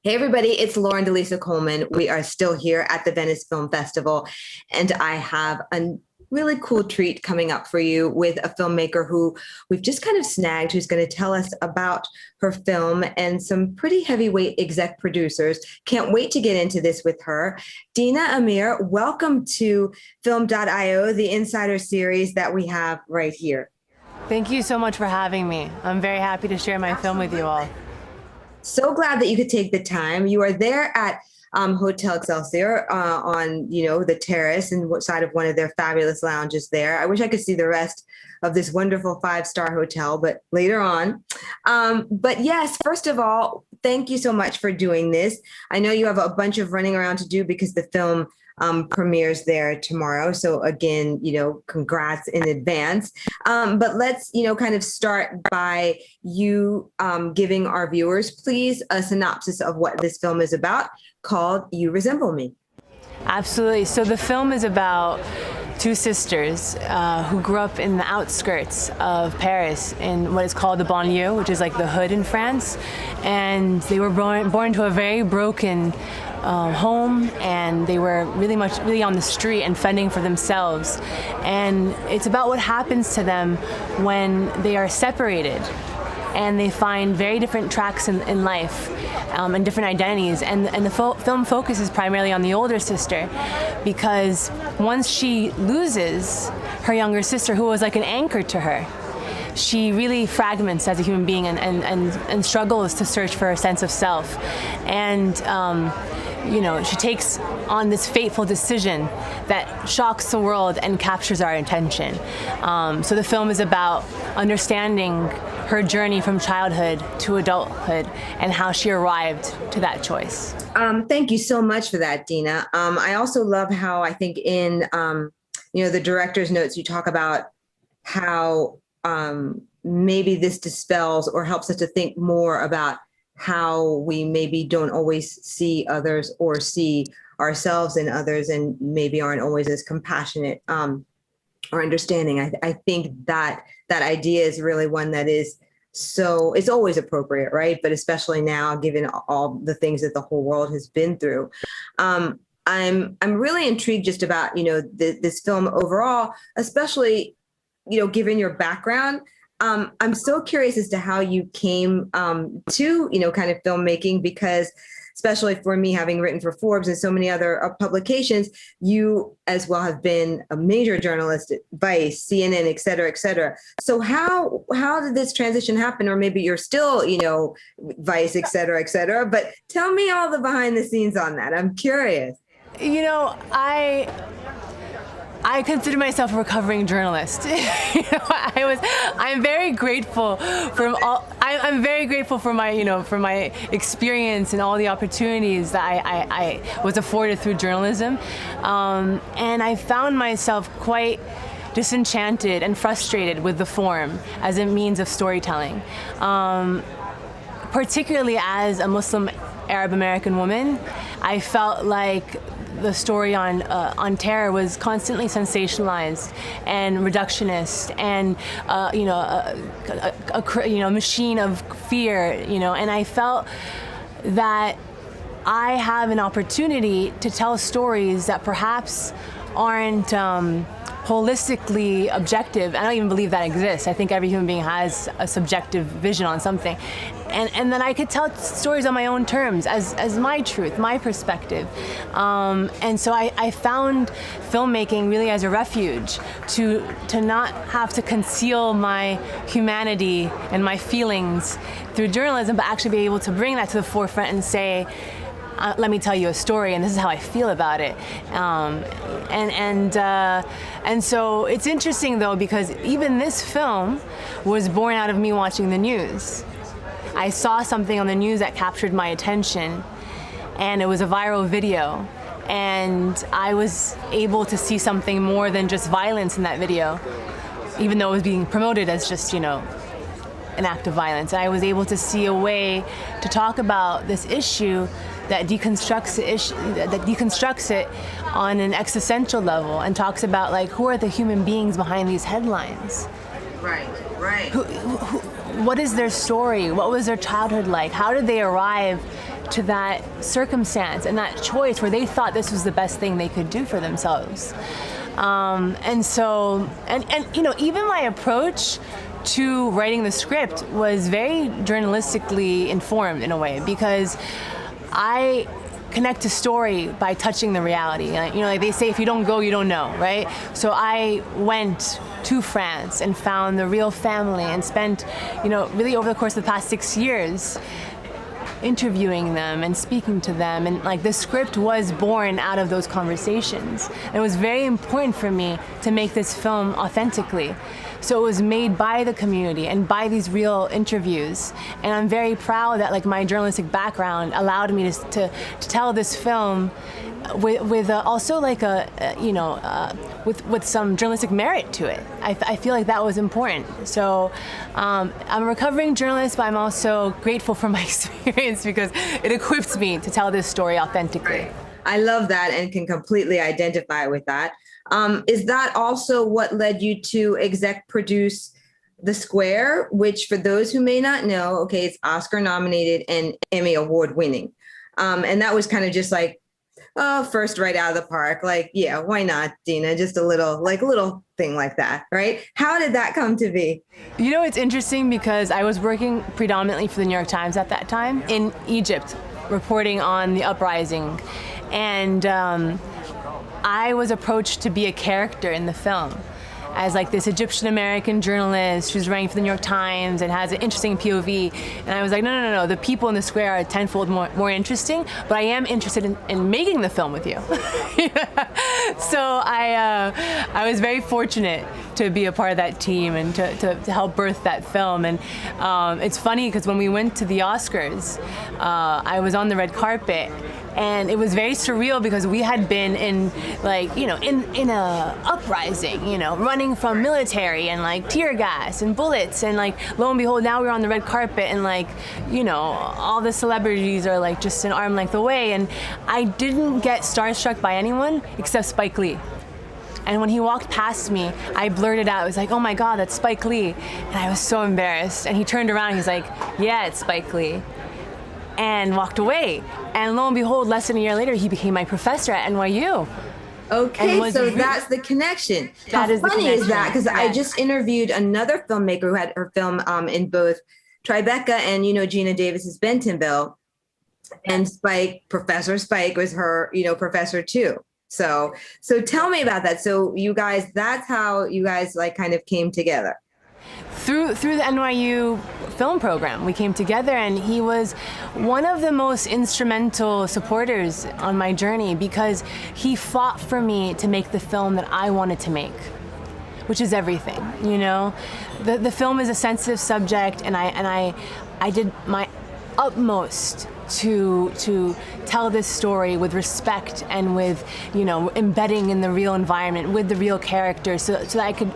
Hey, everybody, it's Lauren Delisa Coleman. We are still here at the Venice Film Festival, and I have a really cool treat coming up for you with a filmmaker who we've just kind of snagged, who's going to tell us about her film and some pretty heavyweight exec producers. Can't wait to get into this with her. Dina Amer, welcome to Film.io, the insider series that we have right here. Thank you so much for having me. I'm very happy to share my film with you all. So glad that you could take the time. You are there at Hotel Excelsior on, the terrace and what side of one of their fabulous lounges there. I wish I could see the rest of this wonderful 5-star hotel, but later on. But yes, first of all, thank you so much for doing this. I know you have a bunch of running around to do because the film premieres there tomorrow. So again, congrats in advance. But let's, kind of start by you giving our viewers, please, a synopsis of what this film is about, called You Resemble Me. Absolutely. So the film is about two sisters who grew up in the outskirts of Paris in what is called the banlieue, which is like the hood in France. And they were born to a very broken home, and they were really on the street and fending for themselves. And it's about what happens to them when they are separated and they find very different tracks in life and different identities. And the film focuses primarily on the older sister, because once she loses her younger sister, who was like an anchor to her, she really fragments as a human being and struggles to search for a sense of self. And she takes on this fateful decision that shocks the world and captures our attention. So the film is about understanding her journey from childhood to adulthood and how she arrived to that choice. Thank you so much for that, Dina. I also love how I think in the director's notes you talk about how maybe this dispels or helps us to think more about how we maybe don't always see others or see ourselves in others, and maybe aren't always as compassionate or understanding. I think that idea is really one that is it's always appropriate, right? But especially now, given all the things that the whole world has been through. I'm really intrigued just about, this film overall, especially, given your background. I'm so curious as to how you came to, kind of filmmaking, because especially for me, having written for Forbes and so many other publications, you as well have been a major journalist at Vice, CNN, et cetera, et cetera. So how did this transition happen? Or maybe you're still, Vice, et cetera, but tell me all the behind the scenes on that. I'm curious. I consider myself a recovering journalist. I'm very grateful I'm very grateful for my experience and all the opportunities that I was afforded through journalism. And I found myself quite disenchanted and frustrated with the form as a means of storytelling. Particularly as a Muslim Arab American woman, I felt like the story on terror was constantly sensationalized and reductionist, and a machine of fear, and I felt that I have an opportunity to tell stories that perhaps aren't holistically objective. I don't even believe that exists. I think every human being has a subjective vision on something. And that I could tell stories on my own terms, as my truth, my perspective. And so I found filmmaking really as a refuge to not have to conceal my humanity and my feelings through journalism, but actually be able to bring that to the forefront and say, let me tell you a story, and this is how I feel about it. And so it's interesting, though, because even this film was born out of me watching the news. I saw something on the news that captured my attention, and it was a viral video. And I was able to see something more than just violence in that video, even though it was being promoted as just, an act of violence. And I was able to see a way to talk about this issue that deconstructs it on an existential level and talks about, like, who are the human beings behind these headlines? Right, right. What is their story? What was their childhood like? How did they arrive to that circumstance and that choice where they thought this was the best thing they could do for themselves? And so, you know, even my approach to writing the script was very journalistically informed in a way, because I connect to story by touching the reality. You know, like they say, if you don't go, you don't know, right? So I went to France and found the real family and spent, you know, really over the course of the past 6 years interviewing them and speaking to them, and like the script was born out of those conversations. And it was very important for me to make this film authentically. So it was made by the community and by these real interviews. And I'm very proud that like my journalistic background allowed me to tell this film with also like with some journalistic merit to it. I feel like that was important. So I'm a recovering journalist, but I'm also grateful for my experience because it equips me to tell this story authentically. I love that and can completely identify with that. Is that also what led you to exec produce The Square, which for those who may not know, okay, it's Oscar nominated and Emmy Award winning. And that was kind of just like, first right out of the park. Like, yeah, why not, Dina? Just a little thing like that, right? How did that come to be? You know, it's interesting because I was working predominantly for the New York Times at that time in Egypt, reporting on the uprising. And I was approached to be a character in the film as like this Egyptian American journalist who's writing for the New York Times and has an interesting POV. And I was like, no. The people in the square are tenfold more interesting, but I am interested in making the film with you. So I was very fortunate to be a part of that team and to help birth that film. And it's funny because when we went to the Oscars, I was on the red carpet. And it was very surreal because we had been in in a uprising, running from military and like tear gas and bullets, and like lo and behold, now we're on the red carpet and like, all the celebrities are like just an arm length away, and I didn't get starstruck by anyone except Spike Lee. And when he walked past me, I blurted out, I was like, oh my God, that's Spike Lee. And I was so embarrassed. And he turned around and he's like, yeah, it's Spike Lee. And walked away. And lo and behold, less than a year later, he became my professor at NYU. Okay, so that's the connection. How funny is that? Because I just interviewed another filmmaker who had her film in both Tribeca and, Gina Davis's Bentonville. And Professor Spike was her, professor too. So tell me about that. So you guys, that's how you guys like kind of came together. Through the NYU film program, we came together, and he was one of the most instrumental supporters on my journey because he fought for me to make the film that I wanted to make, which is everything, The film is a sensitive subject, and I did my utmost to tell this story with respect and with, embedding in the real environment with the real characters so that I could.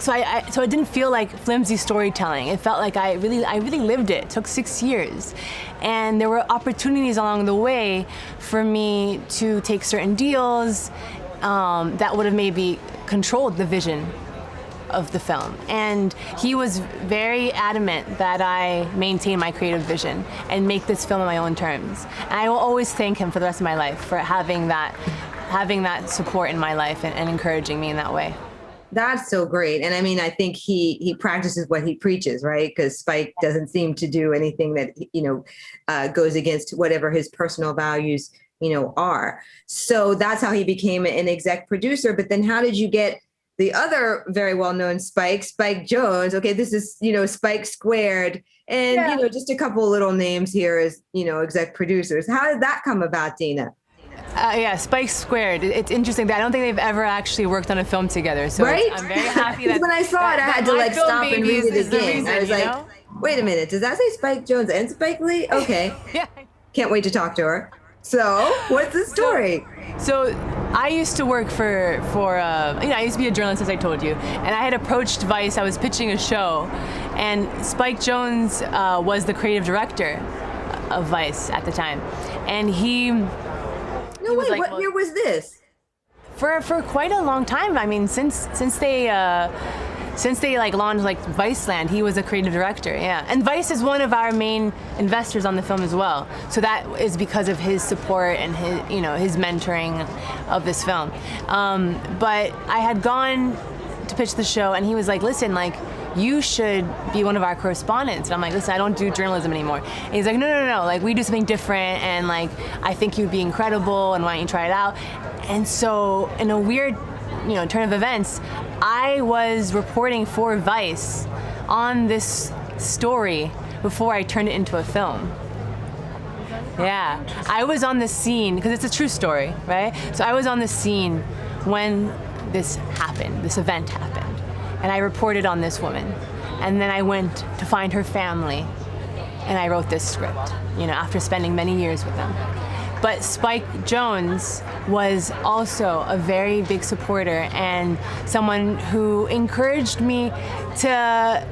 So it didn't feel like flimsy storytelling. It felt like I really lived it. It took 6 years. And there were opportunities along the way for me to take certain deals that would have maybe controlled the vision of the film. And he was very adamant that I maintain my creative vision and make this film on my own terms. And I will always thank him for the rest of my life for having that support in my life and encouraging me in that way. That's so great. And I mean, I think he practices what he preaches, right? Because Spike doesn't seem to do anything that, goes against whatever his personal values, are. So that's how he became an exec producer. But then how did you get the other very well-known Spike Jonze? Okay, this is, Spike Squared. And, just a couple little names here as, exec producers. How did that come about, Dina? Spike Squared. It's interesting that I don't think they've ever actually worked on a film together. So right? I'm very happy that when I saw it, I had to stop and read it again. Reason, I was like, wait a minute, does that say Spike Jonze and Spike Lee? Okay. Yeah. Can't wait to talk to her. So what's the story? So I used to work for I used to be a journalist, as I told you, and I had approached Vice. I was pitching a show, and Spike Jonze was the creative director of Vice at the time, and what year was this? For quite a long time. I mean, since they since they like launched like Viceland, he was a creative director. Yeah, and Vice is one of our main investors on the film as well. So that is because of his support and his, you know, his mentoring of this film. But I had gone to pitch the show, and he was like, "Listen, like, you should be one of our correspondents." And I'm like, "Listen, I don't do journalism anymore." And he's like, no, like, we do something different, and like, I think you'd be incredible, and why don't you try it out? And so, in a weird, you know, turn of events, I was reporting for Vice on this story before I turned it into a film. Yeah, I was on the scene, because it's a true story, right? So I was on the scene when this happened, this event happened. And I reported on this woman. And then I went to find her family, and I wrote this script, you know, after spending many years with them. But Spike Jonze was also a very big supporter and someone who encouraged me to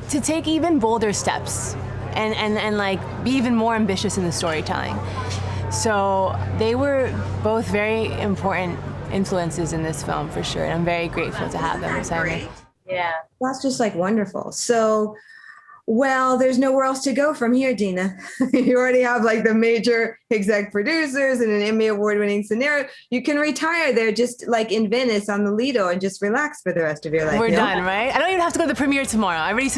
take even bolder steps and like be even more ambitious in the storytelling. So they were both very important influences in this film for sure, and I'm very grateful to have them beside me. Yeah. That's just like wonderful. So, well, there's nowhere else to go from here, Dina. You already have like the major exec producers and an Emmy award-winning scenario. You can retire there just like in Venice on the Lido and just relax for the rest of your life. We're done, right? I don't even have to go to the premiere tomorrow. I already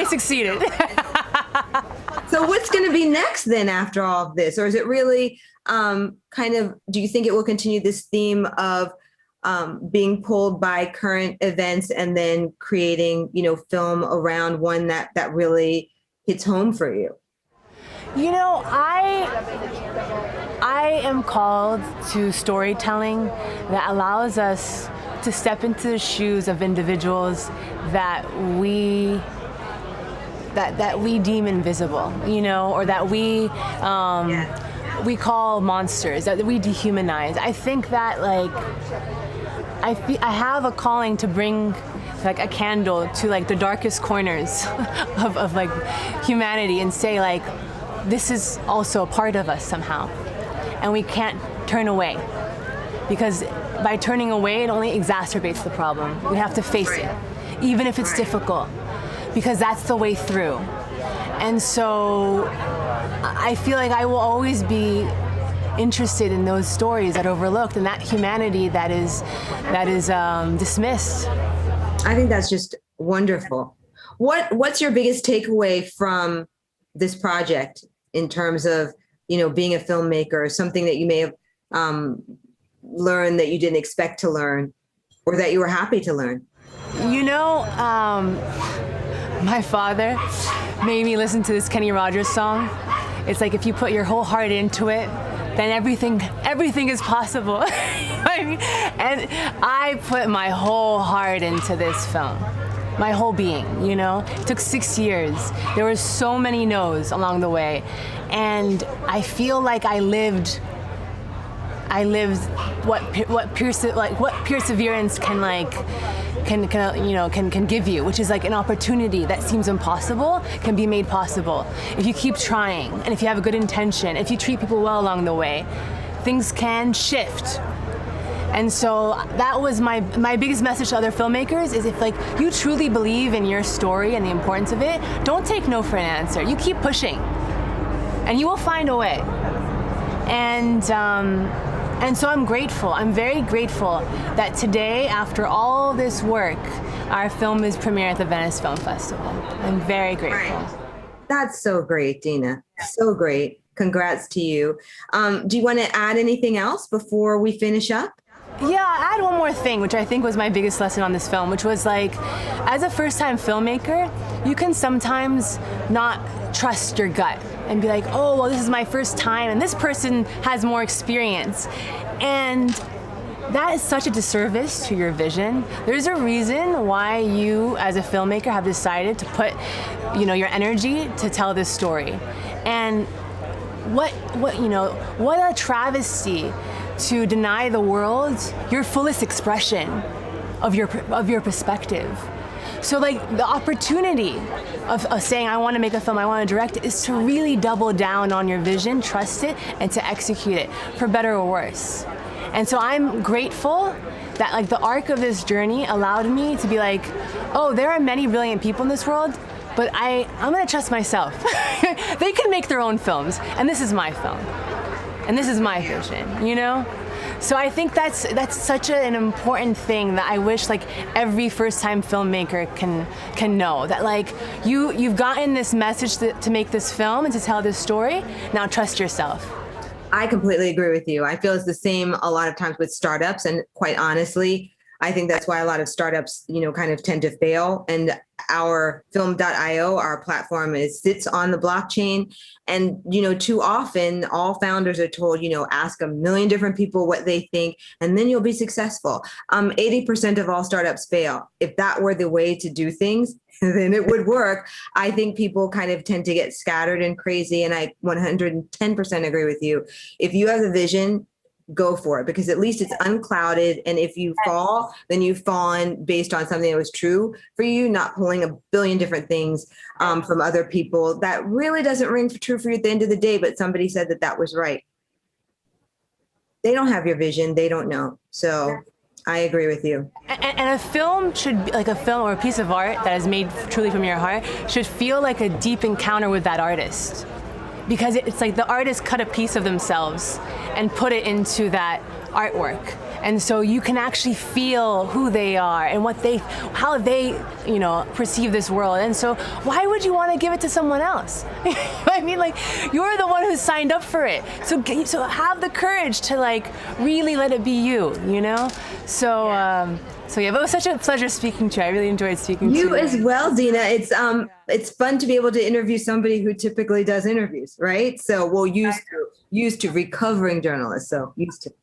succeeded. So what's going to be next then after all of this? Or is it really kind of, do you think it will continue this theme of being pulled by current events and then creating, you know, film around one that really hits home for you? You know, I am called to storytelling that allows us to step into the shoes of individuals that we deem invisible, you know, or that we call monsters, that we dehumanize. I think that like I have a calling to bring like a candle to like the darkest corners of like humanity and say like, this is also a part of us somehow, and we can't turn away, because by turning away it only exacerbates the problem. We have to face it, even if it's difficult, because that's the way through. And so I feel like I will always be interested in those stories that are overlooked and that humanity that is dismissed. I think that's just wonderful. What's your biggest takeaway from this project in terms of, you know, being a filmmaker, something that you may have learned that you didn't expect to learn, or that you were happy to learn? You know, my father made me listen to this Kenny Rogers song. It's like, if you put your whole heart into it, then everything is possible. I mean, and I put my whole heart into this film, my whole being, you know? It took 6 years. There were so many no's along the way. And I feel like I lived what perseverance can give you, which is like an opportunity that seems impossible can be made possible if you keep trying, and if you have a good intention, if you treat people well along the way, things can shift. And so that was my biggest message to other filmmakers, is if like you truly believe in your story and the importance of it, don't take no for an answer. You keep pushing and you will find a way. And so I'm grateful. I'm very grateful that today, after all this work, our film is premiering at the Venice Film Festival. I'm very grateful. That's so great, Dina. So great. Congrats to you. Do you want to add anything else before we finish up? Yeah, I add one more thing, which I think was my biggest lesson on this film, which was like, as a first-time filmmaker, you can sometimes not trust your gut and be like, oh, well, this is my first time, and this person has more experience. And that is such a disservice to your vision. There's a reason why you, as a filmmaker, have decided to put, you know, your energy to tell this story. And what a travesty to deny the world your fullest expression of your perspective. So like the opportunity of saying, I want to make a film, I want to direct it, is to really double down on your vision, trust it, and to execute it, for better or worse. And so I'm grateful that like the arc of this journey allowed me to be like, oh, there are many brilliant people in this world, but I'm gonna trust myself. They can make their own films, and this is my film, and this is my vision, you know? So I think that's such an important thing that I wish like every first-time filmmaker can know, that like you've gotten this message to make this film and to tell this story. Now trust yourself. I completely agree with you. I feel it's the same a lot of times with startups, and quite honestly, I think that's why a lot of startups, kind of tend to fail. And our film.io, our platform, sits on the blockchain. And, too often all founders are told, ask a million different people what they think, and then you'll be successful. 80% of all startups fail. If that were the way to do things, then it would work. I think people kind of tend to get scattered and crazy. And I 110% agree with you. If you have the vision, go for it, because at least it's unclouded. And if you fall, then you've fallen based on something that was true for you, not pulling a billion different things from other people that really doesn't ring true for you at the end of the day, but somebody said that was right. They don't have your vision. They don't know. So I agree with you. And a film should be like a film or a piece of art that is made truly from your heart should feel like a deep encounter with that artist. Because it's like the artist cut a piece of themselves and put it into that artwork. And so you can actually feel who they are and how they, perceive this world. And so why would you want to give it to someone else? I mean, like, you're the one who signed up for it. So have the courage to like really let it be you, So, yeah, but it was such a pleasure speaking to you. I really enjoyed speaking to you. You as well, Dina. It's fun to be able to interview somebody who typically does interviews, right? So used to recovering journalists, so used to.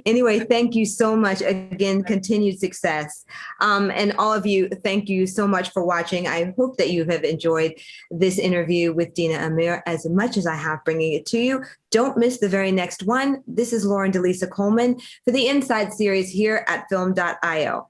Anyway, thank you so much. Again, continued success. And all of you, thank you so much for watching. I hope that you have enjoyed this interview with Dina Amer as much as I have bringing it to you. Don't miss the very next one. This is Lauren Delisa Coleman for the Inside series here at film.io.